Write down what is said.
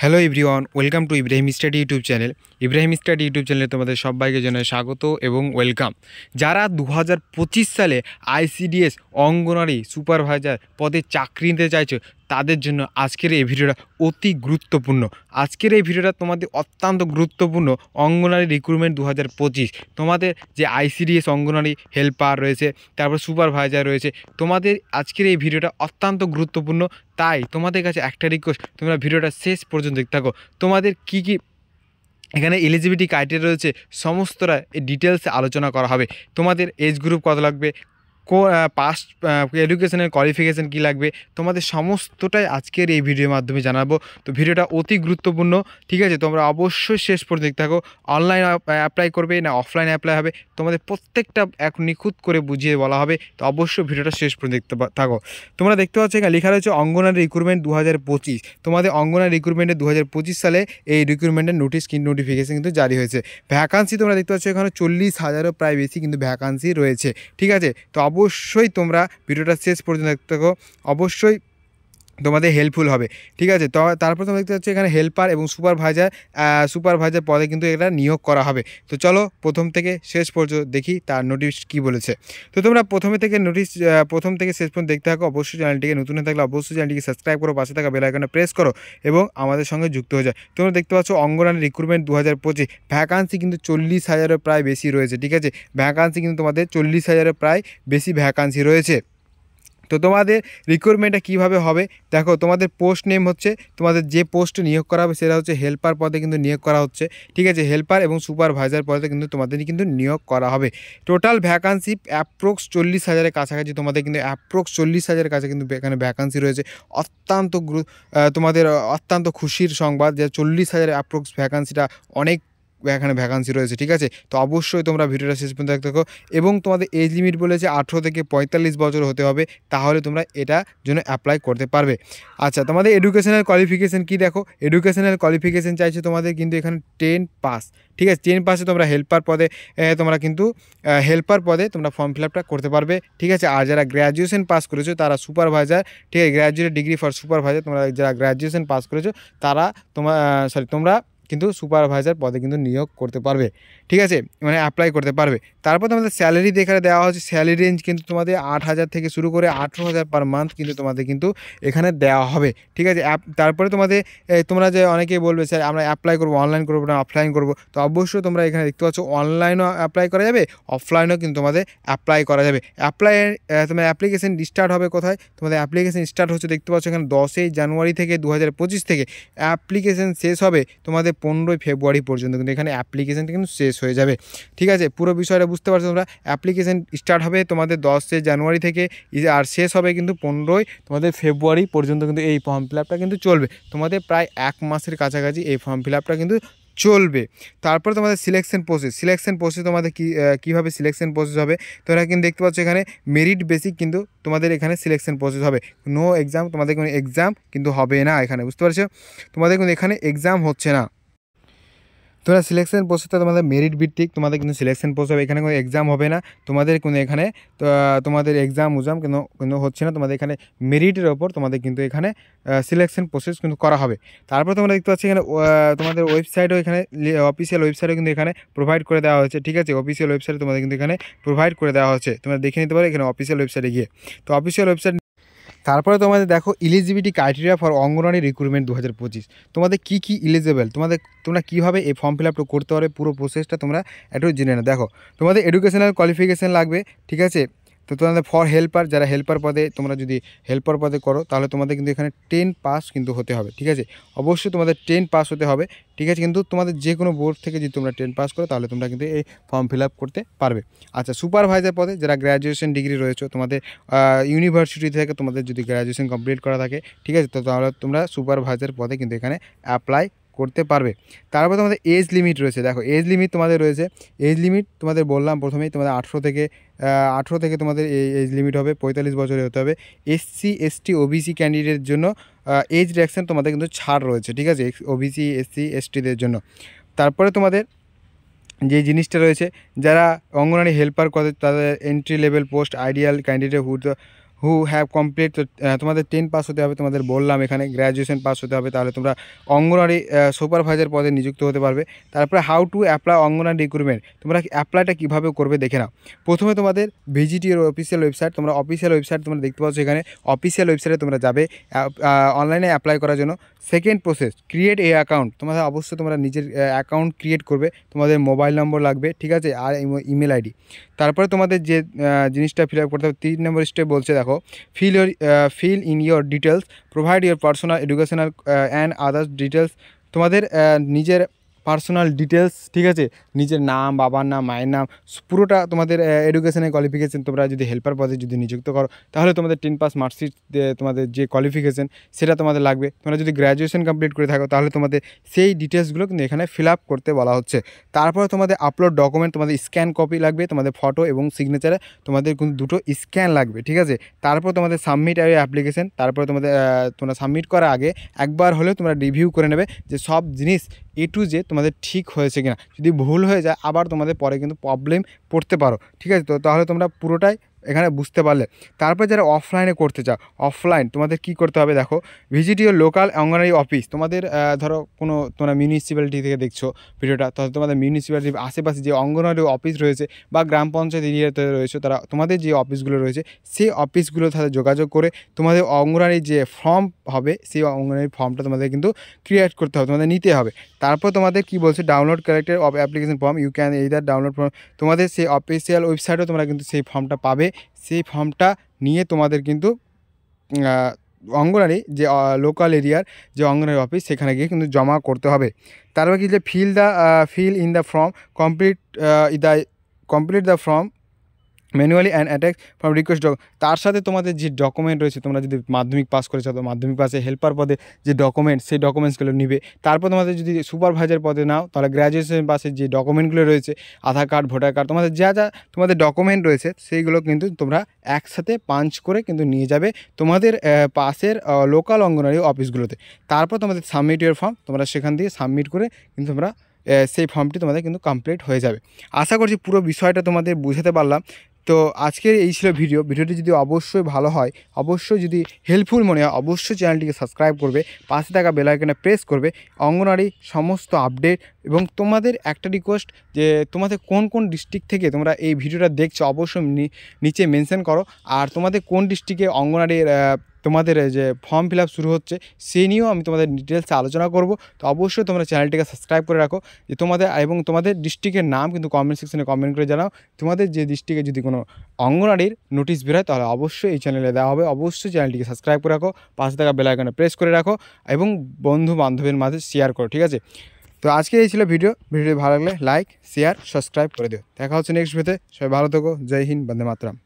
Hello everyone, welcome to Ibrahim study YouTube channel. Ibrahim study YouTube চ্যানেলে তোমাদের সবাইকে জানাই স্বাগত এবং ওয়েলকাম। যারা 2025 সালে আইসিডিএস অঙ্গনওয়াড়ি সুপারভাইজার পদে চাকরি নিতে চাইছো তাদের জন্য আজকের এই ভিডিওটা অতি গুরুত্বপূর্ণ। আজকের এই ভিডিওটা তোমাদের অত্যন্ত গুরুত্বপূর্ণ। অঙ্গনওয়াড়ি রিক্রুটমেন্ট 2025, তোমাদের যে আইসিডিএস অঙ্গনওয়াড়ি হেল্পার রয়েছে, তারপর সুপারভাইজার রয়েছে, তোমাদের আজকের এই ভিডিওটা অত্যন্ত গুরুত্বপূর্ণ। তাই তোমাদের কাছে একটা রিকোয়েস্ট, তোমরা ভিডিওটা শেষ পর্যন্ত দেখতে থাকো। তোমাদের কি কি এখানে এলিজিবিলিটি ক্রাইটেরিয়া রয়েছে সমস্তটা এই ডিটেলসে আলোচনা করা হবে। তোমাদের এজ গ্রুপ কত লাগবে, পাস্ট এডুকেশনের কোয়ালিফিকেশান কী লাগবে, তোমাদের সমস্তটাই আজকের এই ভিডিওর মাধ্যমে জানাবো। তো ভিডিওটা অতি গুরুত্বপূর্ণ, ঠিক আছে? তোমরা অবশ্যই শেষ পর্যন্ত দেখতে থাকো। অনলাইন অ্যাপ্লাই করবে না অফলাইন অ্যাপ্লাই হবে, তোমাদের প্রত্যেকটা এক নিখুঁত করে বুঝিয়ে বলা হবে। তো অবশ্যই ভিডিওটা শেষ পর্যন্ত দেখতে থাকো। তোমরা দেখতে পাচ্ছ এখানে লেখা রয়েছে অঙ্গনওয়াড়ি রিক্রুটমেন্ট 2025। তোমাদের অঙ্গনওয়াড়ি রিক্রুটমেন্টে 2025 সালে এই রিক্রুটমেন্টের নোটিফিকেশন কিন্তু জারি হয়েছে। ভ্যাকান্সি তোমরা দেখতে পাচ্ছ এখানে 40,000-এরও প্রায় বেশি কিন্তু ভ্যাকান্সি রয়েছে, ঠিক আছে? তো অবশ্যই তোমরা ভিডিওটা শেষ পর্যন্ত দেখতে থাকো, অবশ্যই তোমাদের হেল্পফুল হবে, ঠিক আছে? তো তারপর তোমরা দেখতে পাচ্ছ এখানে হেল্পার এবং সুপারভাইজার পদে কিন্তু এটা নিয়োগ করা হবে। তো চলো প্রথম থেকে শেষ পর্যন্ত দেখি তার নোটিশ কী বলেছে। তো তোমরা প্রথম থেকে শেষ পর্যন্ত দেখতে থাকো। অবশ্যই চ্যানেলটিকে নতুন হয়ে থাকলে অবশ্যই চ্যানেলটিকে সাবস্ক্রাইব করো, পাশে থাকা বেল আইকনে প্রেস করো এবং আমাদের সঙ্গে যুক্ত হয়ে যায়। তোমরা দেখতে পাচ্ছ অঙ্গনওয়াড়ি রিক্রুটমেন্ট 2025 ভ্যাকান্সি কিন্তু 40,000-এর প্রায় বেশি রয়েছে, ঠিক আছে? ভ্যাকান্সি কিন্তু তোমাদের 40,000-এর প্রায় বেশি ভ্যাকান্সি রয়েছে। তো তোমাদের রিক্রুটমেন্টটা কীভাবে হবে দেখো। তোমাদের পোস্ট নেম হচ্ছে, তোমাদের যে পোস্টে নিয়োগ করা হবে সেটা হচ্ছে হেল্পার পদে কিন্তু নিয়োগ করা হচ্ছে, ঠিক আছে? হেল্পার এবং সুপারভাইজার পদে কিন্তু তোমাদের কিন্তু নিয়োগ করা হবে। টোটাল ভ্যাকান্সি অ্যাপ্রক্স 40,000-এর কাছাকাছি, তোমাদের কিন্তু অ্যাপ্রক্স 40,000-এর কাছে কিন্তু এখানে ভ্যাকান্সি রয়েছে। তোমাদের অত্যন্ত খুশির সংবাদ যে 40,000-এর অ্যাপ্রক্স ভ্যাকান্সিটা অনেক এখানে ভ্যাকান্সি রয়েছে, ঠিক আছে? তো অবশ্যই তোমরা ভিডিওটা শেষ পর্যন্ত দেখতে থাকো। এবং তোমাদের এজ লিমিট বলেছে 18 থেকে 45 বছর হতে হবে, তাহলে তোমরা এটা জন্য অ্যাপ্লাই করতে পারবে। আচ্ছা, তোমাদের এডুকেশনাল কোয়ালিফিকেশান কী দেখো। এডুকেশনাল কোয়ালিফিকেশান চাইছে তোমাদের কিন্তু এখানে 10 পাস, ঠিক আছে? 10 পাসে তোমরা হেল্পার পদে তোমরা ফর্ম ফিল আপটা করতে পারবে, ঠিক আছে? আর যারা গ্র্যাজুয়েশন পাস করেছো তারা সুপারভাইজার, ঠিক আছে? গ্র্যাজুয়েট ডিগ্রি ফর সুপারভাইজার, তোমরা যারা গ্র্যাজুয়েশন পাস করেছো তারা তোমরা কিন্তু সুপারভাইজার পদে কিন্তু নিয়োগ করতে পারবে, ঠিক আছে? মানে অ্যাপ্লাই করতে পারবে। তারপর তোমাদের স্যালারি এখানে দেওয়া হচ্ছে। স্যালারি রেঞ্জ কিন্তু তোমাদের 8,000 থেকে শুরু করে 18,000 পার মান্থ কিন্তু তোমাদের কিন্তু এখানে দেওয়া হবে, ঠিক আছে? তারপরে তোমরা যে অনেকেই বলবে স্যার আমরা অ্যাপ্লাই করবো, অনলাইন করবো না অফলাইন করবো, তো অবশ্যই তোমরা এখানে দেখতে পাচ্ছ অনলাইনও অ্যাপ্লাই করা যাবে, অফলাইনও কিন্তু তোমাদের অ্যাপ্লাই করা যাবে। তোমার অ্যাপ্লিকেশন স্টার্ট হবে কোথায়? তোমাদের অ্যাপ্লিকেশন স্টার্ট হচ্ছে দেখতে পাচ্ছ এখানে 10ই জানুয়ারি থেকে 2025 থেকে। অ্যাপ্লিকেশন শেষ হবে তোমাদের 15ই ফেব্রুয়ারি পর্যন্ত কিন্তু এখানে অ্যাপ্লিকেশানটা কিন্তু শেষ হয়ে যাবে, ঠিক আছে? পুরো বিষয়টা বুঝতে পারছো তোমরা। অ্যাপ্লিকেশান স্টার্ট হবে তোমাদের 10 জানুয়ারি থেকে, আর শেষ হবে কিন্তু 15ই তোমাদের ফেব্রুয়ারি পর্যন্ত কিন্তু এই ফর্ম ফিল আপটা কিন্তু চলবে। তোমাদের প্রায় 1 মাসের কাছাকাছি এই ফর্ম ফিল আপটা কিন্তু চলবে। তারপর তোমাদের সিলেকশন প্রসেস তোমাদের কীভাবে সিলেকশন প্রসেস হবে তোমরা কিন্তু দেখতে পাচ্ছ এখানে মেরিট বেসিক কিন্তু তোমাদের এখানে সিলেকশন প্রসেস হবে। নো এক্সাম, তোমাদের কোনো এক্সাম কিন্তু হবে না এখানে, বুঝতে পারছো? তোমাদের কিন্তু এখানে এক্সাম হচ্ছে না। তোমরা সিলেকশন প্রসেসটা তোমাদের মেরিট ভিত্তিক, তোমাদের কিন্তু সিলেকশন প্রসেস হবে, এখানে কোনো এক্সাম হবে না। তোমাদের কোনো এখানে তোমাদের এক্সাম কিন্তু হচ্ছে না। তোমাদের এখানে মেরিটের ওপর তোমাদের কিন্তু এখানে সিলেকশন প্রসেস কিন্তু করা হবে। তারপর তোমরা দেখতে পাচ্ছ এখানে তোমাদের ওয়েবসাইটও এখানে অফিসিয়াল ওয়েবসাইটও কিন্তু এখানে প্রোভাইড করে দেওয়া হয়েছে, ঠিক আছে? অফিসিয়াল ওয়েবসাইট তোমাদের কিন্তু এখানে প্রোভাইড করে দেওয়া হচ্ছে, তোমরা দেখে নিতে পারো এখানে অফিসিয়াল ওয়েবসাইটে গিয়ে। তো অফিসিয়াল ওয়েবসাইট তারপরে তোমাদের দেখো eligibility criteria for anganwadi recruitment 2025। তোমাদের কী এলিজিবল, তোমরা কীভাবে এই ফর্ম ফিল আপটা করতে পারবে পুরো প্রসেসটা তোমরা একটু জেনে নাও। দেখো তোমাদের এডুকেশনাল কোয়ালিফিকেশান লাগবে, ঠিক আছে? তো তোমাদের ফর হেল্পার, যারা হেল্পার পদে তোমরা যদি হেল্পার পদে করো তাহলে তোমাদের কিন্তু এখানে 10 পাস কিন্তু হতে হবে, ঠিক আছে? অবশ্যই তোমাদের 10 পাস হতে হবে, ঠিক আছে? কিন্তু তোমাদের যে কোনো বোর্ড থেকে যদি তোমরা 10 পাস করো তাহলে তোমরা কিন্তু এই ফর্ম ফিল আপ করতে পারবে। আচ্ছা, সুপারভাইজার পদে যারা গ্র্যাজুয়েশন ডিগ্রি রয়েছে, তোমাদের ইউনিভার্সিটি থেকে তোমাদের যদি গ্র্যাজুয়েশন কমপ্লিট করা থাকে, ঠিক আছে? তো তাহলে তোমরা সুপারভাইজার পদে কিন্তু এখানে অ্যাপ্লাই করতে পারবে। তারপর তোমাদের এজ লিমিট রয়েছে। দেখো এজ লিমিট তোমাদের রয়েছে। এজ লিমিট তোমাদের বললাম প্রথমেই, তোমাদের 18 থেকে তোমাদের এই এজ লিমিট হবে, 45 বছরে হতে হবে। SC ST OBC ক্যান্ডিডেটের জন্য এজ রিডাকশন তোমাদের কিন্তু ছাড় রয়েছে, ঠিক আছে? OBC SC STদের জন্য। তারপরে তোমাদের যে জিনিসটা রয়েছে, যারা অঙ্গনওয়াড়ি হেল্পার করে তাদের entry level post ideal candidate who have complete, তোমাদের 10 পাস হতে হবে, তোমাদের বললাম এখানে গ্র্যাজুয়েশন পাস হতে হবে, তাহলে তোমরা অঙ্গনওয়াড়ি সুপারভাইজার পদে নিযুক্ত হতে পারবে। তারপরে how to apply anganwadi recruitment, তোমরা অ্যাপ্লাইটা কীভাবে করবে দেখে নাও। প্রথমে তোমাদের ভিজিট ইউর অফিসিয়াল ওয়েবসাইট, তোমরা অফিসিয়াল ওয়েবসাইট তোমরা দেখতে পাচ্ছ এখানে, অফিসিয়াল ওয়েবসাইটে তোমরা যাবে অনলাইনে অ্যাপ্লাই করার জন্য। Second process create a account, তোমাদের অবশ্যই তোমরা নিজের অ্যাকাউন্ট ক্রিয়েট করবে, তোমাদের মোবাইল নম্বর লাগবে, ঠিক আছে, আর ইমেল আইডি। তারপরে তোমাদের যে জিনিসটা ফিল আপ করতে হবে 3 নম্বর স্টেপ বলছে দেখো, fill in your details, provide your personal educational and others details, তোমাদের নিজের পার্সোনাল ডিটেলস, ঠিক আছে, নিজের নাম, বাবার নাম, মায়ের নাম, পুরোটা তোমাদের এডুকেশনের কোয়ালিফিকেশান, তোমরা যদি হেল্পার পদে যদি নিযুক্ত করো তাহলে তোমাদের 10 পাস মার্কশিট, তোমাদের যে কোয়ালিফিকেশান সেটা তোমাদের লাগবে। তোমরা যদি গ্র্যাজুয়েশন কমপ্লিট করে থাকো তাহলে তোমাদের সেই ডিটেলসগুলো কিন্তু এখানে ফিল আপ করতে বলা হচ্ছে। তারপরে তোমাদের আপলোড ডকুমেন্ট, তোমাদের স্ক্যান কপি লাগবে, তোমাদের ফটো এবং সিগনেচারে তোমাদের কিন্তু দুটো স্ক্যান লাগবে, ঠিক আছে। তারপর তোমাদের সাবমিট আর অ্যাপ্লিকেশান, তারপরে তোমাদের তোমরা সাবমিট করার আগে একবার হলেও তোমরা রিভিউ করে নেবে যে সব জিনিস এ টু জেড তোমাদের ঠিক হয়েছে কিনা। যদি ভুল হয়ে যায় আবার তোমাদের পরে কিন্তু প্রবলেম পড়তে পারো, ঠিক আছে। তো তাহলে তোমরা পুরোটাই এখানে বুঝতে পারলে। তারপর যারা অফলাইনে করতে চাও, অফলাইন তোমাদের কি করতে হবে দেখো, visit your local anganwadi office, তোমাদের ধরো কোনো তোমরা মিউনিসিপ্যালিটি থেকে দেখছো ভিডিওটা, তাহলে তোমাদের মিউনিসিপ্যালিটির আশেপাশে যে অঙ্গনওয়াড়ি অফিস রয়েছে বা গ্রাম পঞ্চায়েত এরিয়াতে রয়েছে, তারা তোমাদের যে অফিসগুলো রয়েছে সেই অফিসগুলোর সাথে যোগাযোগ করে তোমাদের অঙ্গনওয়াড়ি যে ফর্ম হবে সেই অঙ্গনওয়াড়ি ফর্মটা তোমাদের কিন্তু ক্রিয়েট করতে হবে, তোমাদের নিতে হবে। তারপর তোমাদের কি বলছে, download collected of application form, you can either download form, তোমাদের সেই অফিসিয়াল ওয়েবসাইটেও তোমরা কিন্তু সেই ফর্মটা পাবে। সেই ফর্মটা নিয়ে তোমাদের কিন্তু অঙ্গনওয়াড়ি যে লোকাল এরিয়ার যে অঙ্গনওয়াড়ি অফিস সেখানে গিয়ে কিন্তু জমা করতে হবে। তারপর কি যে fill in the form, complete the form manually and attach from request তার সাথে তোমাদের যে ডকুমেন্ট রয়েছে, তোমরা যদি মাধ্যমিক পাস করেছো তো মাধ্যমিক পাসে হেল্পার পদে যে ডকুমেন্ট সেই ডকুমেন্টসগুলো নিবে। তারপর তোমাদের যদি সুপারভাইজার পদে নাও তাহলে গ্র্যাজুয়েশন পাসের যে ডকুমেন্টগুলো রয়েছে, আধার কার্ড, ভোটার কার্ড, তোমাদের যা যা তোমাদের ডকুমেন্ট রয়েছে সেইগুলো কিন্তু তোমরা একসাথে পাঞ্চ করে কিন্তু নিয়ে যাবে তোমাদের পাশের লোকাল অঙ্গনওয়াড়ি অফিসগুলোতে। তারপর তোমাদের সাবমিট ইউর ফর্ম, তোমরা সেখান দিয়ে সাবমিট করে কিন্তু তোমরা সেই ফর্মটি তোমাদের কিন্তু কমপ্লিট হয়ে যাবে। আশা করছি পুরো বিষয়টা তোমাদের বুঝাতে পারলাম। তো আজকের এই ছিল ভিডিওটি যদি অবশ্যই ভালো হয়, অবশ্যই যদি হেল্পফুল মনে হয় অবশ্যই চ্যানেলটিকে সাবস্ক্রাইব করবে, পাশে থাকা বেল আইকনে প্রেস করবে অঙ্গনওয়াড়ি সমস্ত আপডেট। এবং তোমাদের একটা রিকোয়েস্ট যে তোমাদের কোন কোন ডিস্ট্রিক্ট থেকে তোমরা এই ভিডিওটা দেখছো অবশ্যই নিচে মেনশন করো। আর তোমাদের কোন ডিস্ট্রিক্টে অঙ্গনওয়াড়ির তোমাদের যে ফর্ম ফিল আপ শুরু হচ্ছে সেই নিয়েও আমি তোমাদের ডিটেলসে আলোচনা করব। তো অবশ্যই তোমরা চ্যানেলটিকে সাবস্ক্রাইব করে রাখো যে তোমাদের এবং তোমাদের ডিস্ট্রিক্টের নাম কিন্তু কমেন্ট সেকশনে কমেন্ট করে জানাও। তোমাদের যে ডিস্ট্রিক্টে যদি কোনো অঙ্গনওয়াড়ির নোটিশ বেরোয় তাহলে অবশ্যই এই চ্যানেলে দেওয়া হবে। অবশ্যই চ্যানেলটিকে সাবস্ক্রাইব করে রাখো, পাশে থাকা বেল আইকনে প্রেস করে রাখো এবং বন্ধু বান্ধবের মাঝে শেয়ার করো, ঠিক আছে। তো আজকে এই ছিল ভিডিওটি ভালো লাগলে লাইক, শেয়ার, সাবস্ক্রাইব করে দিও। দেখা হচ্ছে নেক্সট ভিডিওতে। সবাই ভালো থেকো। জয় হিন্দ, বন্দে মাতরম।